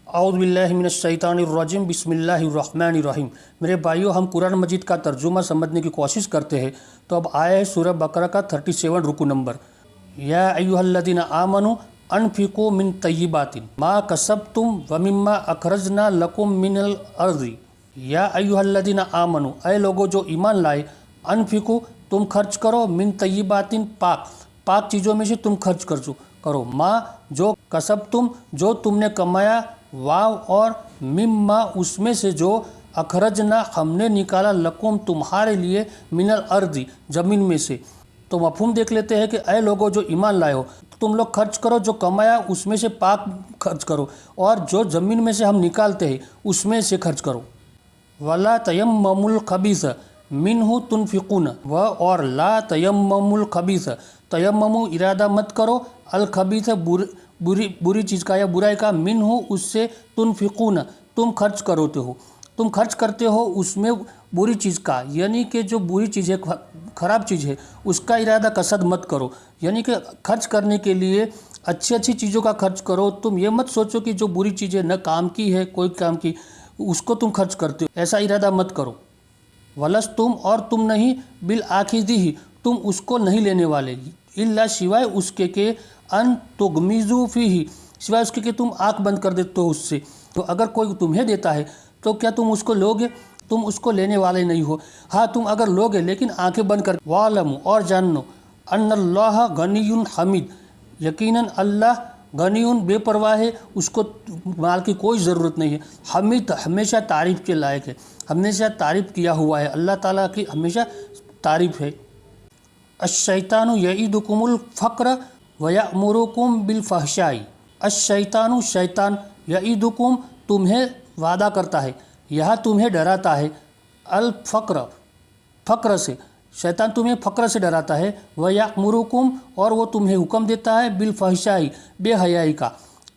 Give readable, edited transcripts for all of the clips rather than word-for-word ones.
اعوذ باللہ من الشیطان الرجیم بسم اللہ الرحمن الرحیم۔ میرے بھائیوں، ہم قرآن مجید کا ترجمہ سمجھنے کی کوشش کرتے ہیں، تو اب آیا ہے سورہ بقرہ کا 37 رکو نمبر۔ یا ایھا الذین آمنوا انفقوا من طیبات ما کسبتم ومما اخرجنا لکم من الارض۔ یا ایھا الذین آمنوا، اے لوگو جو ایمان لائے، انفقوا تم خرچ کرو، من طیبات پاک چیزوں میں سے تم خرچ کرو، ما جو کسبتم جو تم نے کمایا، واو اور مما اس میں سے جو اخرجنا ہم نے نکالا، لکم تمہارے لیے، من الارض زمین میں سے۔ تو مفہوم دیکھ لیتے ہیں کہ اے لوگو جو ایمان لائے ہو، تم لوگ خرچ کرو، جو کمایا اس میں سے پاک خرچ کرو، اور جو زمین میں سے ہم نکالتے ہیں اس میں سے خرچ کرو۔ ولا تیمموا الخبیث منہ تنفقون، اور لا تیمموا الخبیث، تیمموا ارادہ مت کرو، الخبیث بری چیز کا یا برائی کا، منہ اس سے، تنفقون تم خرچ کرتے ہو اس میں بری چیز کا، یعنی کہ جو بری چیز ہے، خراب چیز ہے، اس کا ارادہ قصد مت کرو، یعنی کہ خرچ کرنے کے لیے اچھی چیزوں کا خرچ کرو۔ تم یہ مت سوچو کہ جو بری چیز ہے، نہ کام کی ہے، کوئی کام کی، اس کو تم خرچ کرتے ہو، ایسا ارادہ مت کرو۔ ولستم اور تم نہیں، بالآخذہ تم اس کو نہیں لینے والے، الا سوائے اس کے کہ ان تغمزوا فیہ، سوائے اس کے کہ تم آنکھ بند کر دیتے ہو اس سے۔ تو اگر کوئی تمہیں دیتا ہے تو کیا تم اس کو لوگے؟ تم اس کو لینے والے نہیں ہو۔ ہاں تم اگر لوگے لیکن آنکھیں بند کر۔ وَاعْلَمُوا اور جانو، ان اللہ غنی حمید، یقیناً اللہ غنی بے پرواہ ہے، اس کو مال کی کوئی ضرورت نہیں ہے، حمید ہمیشہ تعریف کے لائق ہے، ہمیشہ تعریف کیا ہوا ہے، اللہ تعالیٰ کی ہمیشہ تعریف ہے۔ الشیطان یعیدکم الفقر ویأمرکم بالفحشاء، الشیطان شیطان، یعیدکم تمہیں وعدہ کرتا ہے، یہاں تمہیں ڈراتا ہے، فقر سے، شیطان تمہیں فقر سے ڈراتا ہے، ویأمرکم اور وہ تمہیں حکم دیتا ہے، بالفحشاء بے حیائی کا۔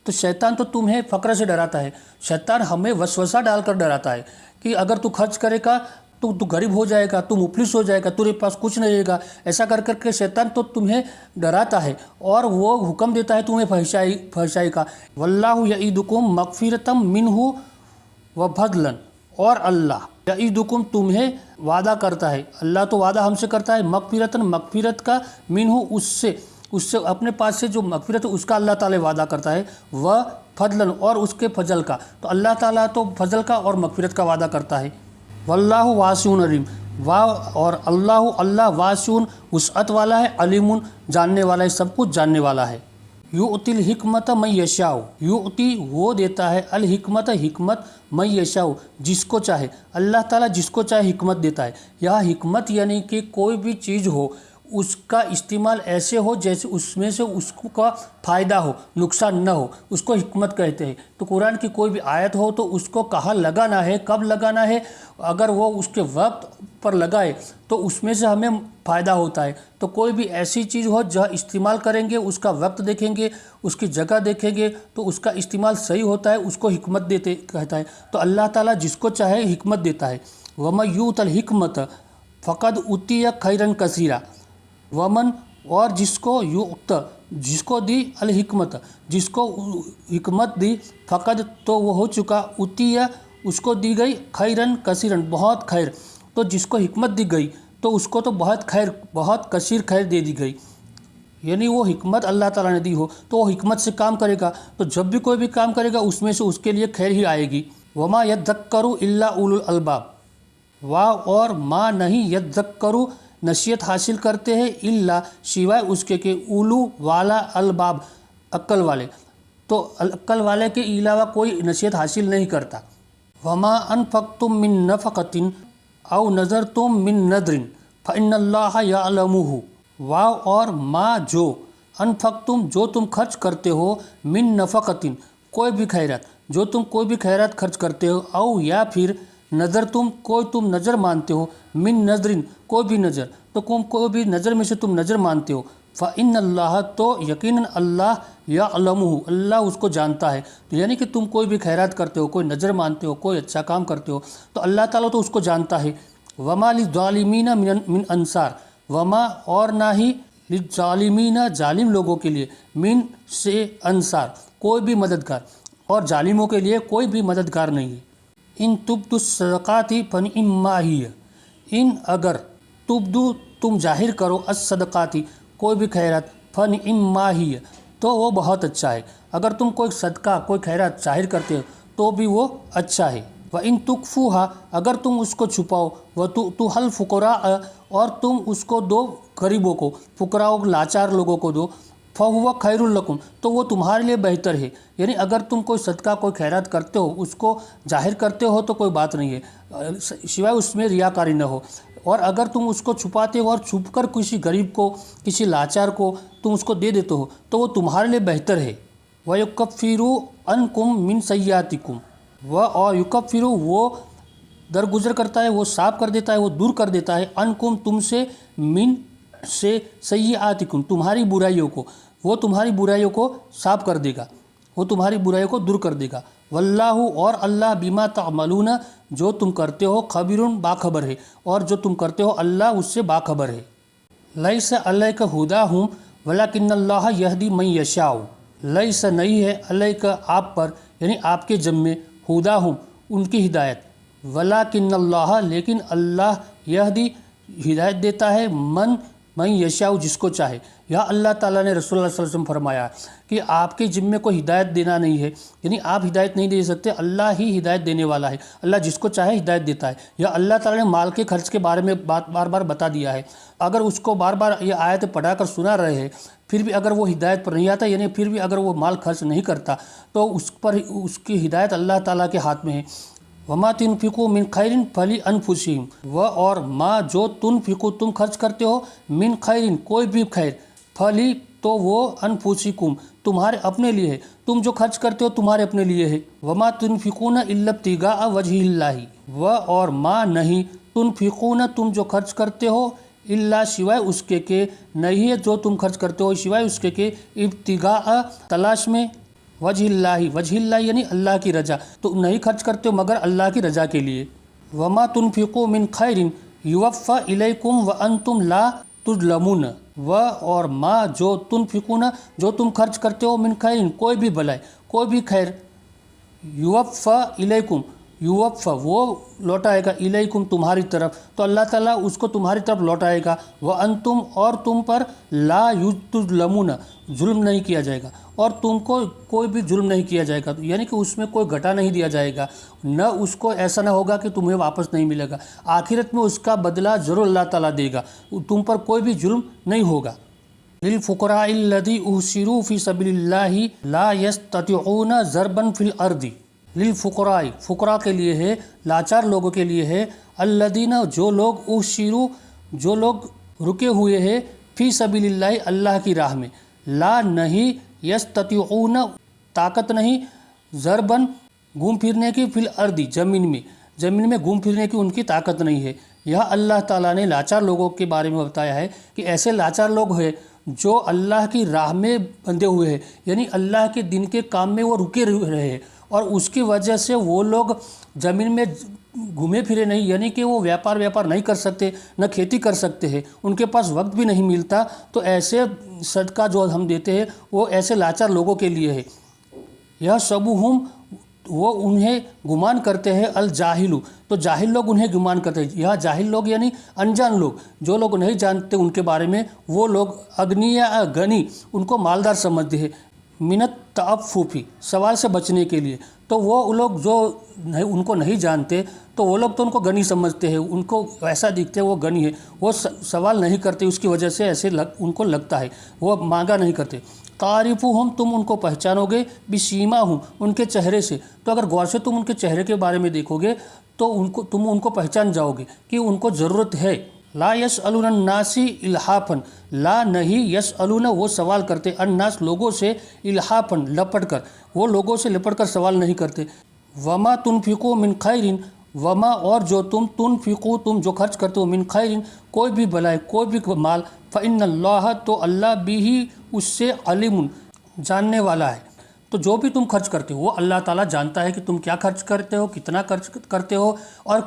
تو شیطان تو تمہیں فقر سے ڈراتا ہے، شیطان ہمیں وسوسہ ڈال کر ڈراتا ہے کہ اگر تو خرچ کرے گا تو غریب ہو جائے گا، تو مفلس ہو جائے گا، تیرے پاس کچھ نہیں رہے گا، ایسا کر کے شیطان تو تمہیں ڈراتا ہے اور وہ حکم دیتا ہے تمہیں فحشائی کا۔ واللہ یعیدکم مغفرۃ منہ وفضلا، اور اللہ یعیدکم تمہیں وعدہ کرتا ہے، اللہ تو وعدہ ہم سے کرتا ہے، مغفرت کا، منہ اس سے اپنے پاس سے جو مغفرت ہے اس کا اللہ تعالیٰ وعدہ کرتا ہے، وفضلا اور اس کے فضل کا۔ تو اللہ تعالیٰ تو فضل کا اور مغفرت کا وعدہ کرتا ہے۔ واللہ واسع علیم، اور اللہ واسع وسعت والا ہے، علیم جاننے والا ہے، سب کچھ جاننے والا ہے۔ یؤتی الحکمت من یشاء، یؤتی وہ دیتا ہے، الحکمت حکمت، من یشاء جس کو چاہے، اللہ تعالیٰ جس کو چاہے حکمت دیتا ہے۔ یہاں حکمت یعنی کہ کوئی بھی چیز ہو اس کا استعمال ایسے ہو جیسے اس میں سے اس کا فائدہ ہو، نقصان نہ ہو، اس کو حکمت کہتے ہیں۔ تو قرآن کی کوئی بھی آیت ہو تو اس کو کہاں لگانا ہے، کب لگانا ہے، اگر وہ اس کے وقت پر لگائے تو اس میں سے ہمیں فائدہ ہوتا ہے۔ تو کوئی بھی ایسی چیز ہو جہاں استعمال کریں گے، اس کا وقت دیکھیں گے، اس کی جگہ دیکھیں گے تو اس کا استعمال صحیح ہوتا ہے، اس کو حکمت دیتے کہتا ہے۔ تو اللہ تعالیٰ جس کو چاہے حکمت دیتا ہے۔ وَمَن یُؤْتَ الْحِکْمَةَ فَقَدْ أُوتِیَ خَیْرًا کَثِیرًا، ومن اور جس کو یؤت جس کو دی، الحکمت جس کو حکمت دی، فقد تو وہ ہو چکا، اوتیہ اس کو دی گئی، خیرن کثیرن بہت خیر، تو جس کو حکمت دی گئی تو اس کو تو بہت خیر، بہت کثیر خیر دے دی گئی، یعنی وہ حکمت اللہ تعالیٰ نے دی ہو تو وہ حکمت سے کام کرے گا، تو جب بھی کوئی بھی کام کرے گا اس میں سے اس کے لیے خیر ہی آئے گی۔ وما یذکر الا اولو الالباب، اور ما نہیں، یذکر نصیحت حاصل کرتے ہیں، الا سوائے اس کے کہ اولو والا، الباب عقل والے، تو عقل والے کے علاوہ کوئی نصیحت حاصل نہیں کرتا۔ وما انفقتم من نفقۃ او نذرتم من نذر فان اللہ یعلمہ، اور ما جو، انفقتم جو تم خرچ کرتے ہو، من نفقۃ کوئی بھی خیرات، جو تم کوئی بھی خیرات خرچ کرتے ہو، او یا پھر نظر کوئی تم نظر مانتے ہو، من نظر کوئی بھی نظر، تو کوئی بھی نظر میں سے تم نظر مانتے ہو، فإن اللہ تو یقیناً اللہ، یعلمہ اللہ اس کو جانتا ہے۔ تو یعنی کہ تم کوئی بھی خیرات کرتے ہو، کوئی نظر مانتے ہو، کوئی اچھا کام کرتے ہو تو اللہ تعالیٰ تو اس کو جانتا ہے۔ وما للظالمین من انصار، وما اور نہ ہی، للظالمین ظالم لوگوں کے لیے، من سے انصار کوئی بھی مددگار، اور ظالموں کے لیے کوئی بھی مددگار نہیں ہے۔ ان تبدو الصدقات فنعما ہی، ان اگر تبدو تم ظاہر کرو الصدقاتی کوئی بھی خیرات فنعما ہی تو وہ بہت اچھا ہے۔ اگر تم کوئی صدقہ کوئی خیرات ظاہر کرتے ہو تو بھی وہ اچھا ہے۔ وَإِن تُخْفُوهَا اگر تم اس کو چھپاؤ، وَتُؤْتُوهَا الْفُقَرَاءَ اور تم اس کو دو غریبوں کو، فقراء لاچار لوگوں کو دو، فَهُوَ خَيْرٌ لَكُمْ تو وہ تمہارے لیے بہتر ہے۔ یعنی اگر تم کوئی صدقہ کوئی خیرات کرتے ہو اس کو ظاہر کرتے ہو تو کوئی بات نہیں ہے، سوائے اس میں ریاکاری نہ ہو، اور اگر تم اس کو چھپاتے ہو اور چھپ کر کسی غریب کو کسی لاچار کو تم اس کو دے دیتے ہو تو وہ تمہارے لیے بہتر ہے۔ وَيُكَفِّرُ عَنْكُم مِّن سَيِّئَاتِكُم اور یکفر وہ درگزر کرتا ہے، وہ صاف کر دیتا ہے، وہ دور کر دیتا ہے، انکم تم سے، من سے، سیئاتکم تمہاری برائیوں کو، وہ تمہاری برائیوں کو صاف کر دے گا، وہ تمہاری برائیوں کو دور کر دے گا۔ واللہ اور اللہ بما تعملون جو تم کرتے ہو خبیر باخبر ہے، اور جو تم کرتے ہو اللہ اس سے باخبر ہے۔ لیس علیک ھداھم ولکن اللہ یہدی من یشاء لیس نہیں ہے علیک آپ پر یعنی آپ کے ذمے ھداھم ان کی ہدایت، ولیکن اللہ لیکن اللہ یہدی ہدایت دیتا ہے من یشاء جس کو چاہے۔ یا اللہ تعالیٰ نے رسول اللہ صلی اللہ علیہ وسلم فرمایا کہ آپ کے ذمے کو ہدایت دینا نہیں ہے، یعنی آپ ہدایت نہیں دے سکتے، اللہ ہی ہدایت دینے والا ہے، اللہ جس کو چاہے ہدایت دیتا ہے۔ یا اللہ تعالیٰ نے مال کے خرچ کے بارے میں بار بار بتا دیا ہے، اگر اس کو بار بار یہ آیت پڑھا کر سنا رہے ہیں پھر بھی اگر وہ ہدایت پر نہیں آتا، یعنی پھر بھی اگر وہ مال خرچ نہیں کرتا تو اس پر اس کی ہدایت اللہ تعالیٰ کے ہاتھ میں ہے۔ وما تنفقوا من خیر فلانفسہم اور ما جو تنفقوا تم خرچ کرتے ہو من خیر کوئی بھی خیر فلی تو وہ انفسکم تمہارے اپنے لیے ہے، تم جو خرچ کرتے ہو تمہارے اپنے لیے ہے۔ وما تنفقون الا ابتغاء وجہ اللہ اور ما نہیں تنفقون تم جو خرچ کرتے ہو الا سوائے اس کے کہ نہیں ہے جو تم خرچ کرتے ہو سوائے اس کے کہ ابتغاء تلاش میں وجہ اللہ یعنی اللہ کی رضا، تو نہیں خرچ کرتے ہو مگر اللہ کی رضا کے لیے۔ وما تنفقوا من خیر یوفى الیکم وانتم لا تظلمون اور ما جو تنفقون جو تم خرچ کرتے ہو من خیر کوئی بھی بھلائی کوئی بھی خیر یوفى الیکم یوفى وہ لوٹائے گا الیکم تمہاری طرف، تو اللہ تعالیٰ اس کو تمہاری طرف لوٹائے گا، وانتم اور تم پر لا تظلمون ظلم نہیں کیا جائے گا، اور تم کو کوئی بھی ظلم نہیں کیا جائے گا، یعنی کہ اس میں کوئی گھاٹا نہیں دیا جائے گا، نہ اس کو ایسا نہ ہوگا کہ تمہیں واپس نہیں ملے گا، آخرت میں اس کا بدلہ ضرور اللہ تعالیٰ دے گا، تم پر کوئی بھی ظلم نہیں ہوگا۔ للفقراء الذین احصروا فی سبیل اللہ لا یستطیعون ضربا فی الارض للفقراء فقراء کے لیے ہے، لاچار لوگوں کے لیے ہے، الذین جو لوگ احصروا جو لوگ رکے ہوئے ہیں فی سبیل اللہ اللہ کی راہ میں، لا نہیں یستطیعون طاقت نہیں، ضربن گھوم پھرنے کی فی الارض زمین میں گھوم پھرنے کی ان کی طاقت نہیں ہے۔ یہاں اللہ تعالیٰ نے لاچار لوگوں کے بارے میں بتایا ہے کہ ایسے لاچار لوگ ہیں جو اللہ کی راہ میں بندھے ہوئے ہیں، یعنی اللہ کے دین کے کام میں وہ رکے رہے ہیں، اور اس کی وجہ سے وہ لوگ زمین میں گھومے پھرے نہیں، یعنی کہ وہ ویاپار نہیں کر سکتے، نہ کھیتی کر سکتے ہیں، ان کے پاس وقت بھی نہیں ملتا، تو ایسے صدقہ جو ہم دیتے ہیں وہ ایسے لاچار لوگوں کے لیے ہے۔ یہ سبہم وہ انہیں گمان کرتے ہیں الجاہل تو جاہل لوگ انہیں گمان کرتے ہیں، یہاں جاہل لوگ یعنی انجان لوگ جو لوگ نہیں جانتے ان کے بارے میں، وہ لوگ اغنیا غنی ان کو مالدار سمجھتے ہیں، منت تعففی سوال سے بچنے کے لیے، تو وہ لوگ جو ان کو نہیں جانتے تو وہ لوگ تو ان کو غنی سمجھتے ہیں، ان کو ایسا دکھتے وہ غنی ہے، وہ سوال نہیں کرتے، اس کی وجہ سے ایسے ان کو لگتا ہے، وہ مانگا نہیں کرتے۔ تعریفہم تم ان کو پہچانو گے بسیماہم ان کے چہرے سے، تو اگر غور سے تم ان کے چہرے کے بارے میں دیکھو گے تو تم ان کو پہچان جاؤ گے کہ ان کو ضرورت ہے۔ لا یسألون الناس الحافا لا نہیں یسألون وہ سوال کرتے الناس لوگوں سے الحافا لپٹ کر، وہ لوگوں سے لپٹ کر سوال نہیں کرتے۔ وما تنفقوا من خیر وما اور جو تم تنفقوا تم جو خرچ کرتے ہو من خیر کوئی بھی بھلائی کوئی بھی مال فإن اللہ تو اللہ بھی اس سے علیم جاننے والا ہے، تو جو بھی تم خرچ کرتے ہو وہ اللہ تعالیٰ جانتا ہے کہ تم کیا خرچ کرتے ہو، کتنا خرچ کرتے ہو اور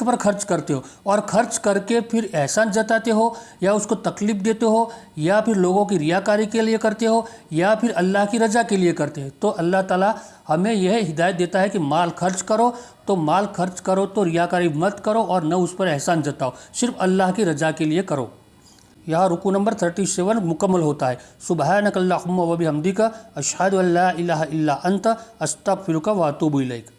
پر خرچ کرتے ہو اور خرچ کر کے پھر احسان جتاتے ہو یا اس کو تکلیف دیتے ہو یا پھر لوگوں کی ریاکاری کے لیے کرتے ہو یا پھر اللہ کی رضا کے لیے کرتے ہو، تو اللہ تعالیٰ ہمیں یہ ہدایت دیتا ہے کہ مال خرچ کرو تو ریاکاری مت کرو اور نہ اس پر احسان جتاؤ، صرف اللہ کی رضا کے لیے کرو۔ یہاں رکوع نمبر 37 مکمل ہوتا ہے۔ سبحانک اللہم و بحمدک اشہد ان لا الہ الا انت استغفرک و اتوب الیک۔